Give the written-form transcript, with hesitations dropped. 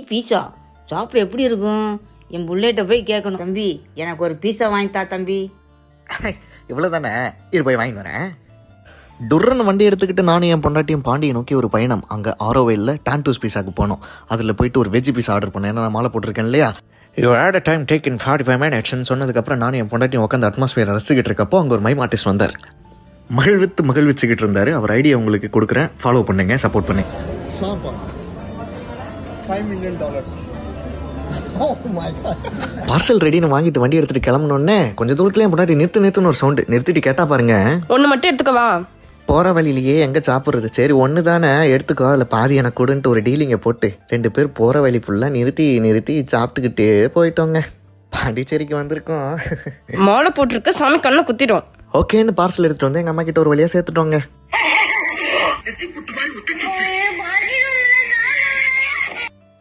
பீஸா சாப்பிட எப்படி இருக்கும்? என் புள்ளேட்ட போய் கேட்கணும். தம்பி எனக்கு ஒரு பீஸா வாங்கித்தா தம்பி. இவ்வளோ தானே, இரு போய் வாங்கி வரேன். டுர்ரன் வண்டி எடுத்துக்கிட்டு நானும் என் பொண்டாட்டியும் பாண்டியை நோக்கி ஒரு பயணம். அங்கே ஆரோவேலில் டான்டூஸ் பீஸாக்கு போனோம். அதில் போயிட்டு ஒரு வெஜ் பீஸா ஆர்டர் பண்ணேன். ஏன்னா நான் மாலை போட்டிருக்கேன் இல்லையா. You had a time take in 45 minutes சொன்னதுக்கப்புறம் நானும் என் பொண்டாட்டியும் உட்காந்து அட்மாஸ்பியரை ரசிச்சுக்கிட்டு இருக்கப்போ அங்கே ஒரு மைம் ஆர்டிஸ்ட் வந்தார். மகிழ்விச்சுக்கிட்டு இருந்தார். அவர் ஐடியா உங்களுக்கு கொடுக்குறேன், ஃபாலோ பண்ணுங்க, சப்போர்ட் பண்ணுங்க. $5 million. பார்சல் ரெடின்னு வாங்கிட்டு வண்டி எடுத்துட்டு கிளம்புனோடனே கொஞ்சம் தூரத்துலேயே முன்னாடி நிறுத்துன்னு ஒரு சவுண்டு. நிறுத்திட்டு கேட்டா பாருங்க, ஒன்று மட்டும் எடுத்துக்கவா? போகிற வழியிலேயே எங்கே சாப்பிட்றது, சரி ஒன்று தானே எடுத்துக்கோ, அதில் பாதி எனக்கு கொடுன்ட்டு ஒரு டீலிங்கை போட்டு 2 பேர் போகிற வழி ஃபுல்லாக நிறுத்தி சாப்பிட்டுக்கிட்டே போயிட்டோங்க. பாண்டிச்சேரிக்கு வந்திருக்கோம். மாலை போட்டிருக்கு, சாமி கண்ணை குத்திடும். ஓகேன்னு பார்சல் எடுத்துகிட்டு வந்து எங்கள் அம்மா கிட்ட ஒரு வழியாக சேர்த்துட்டோங்க.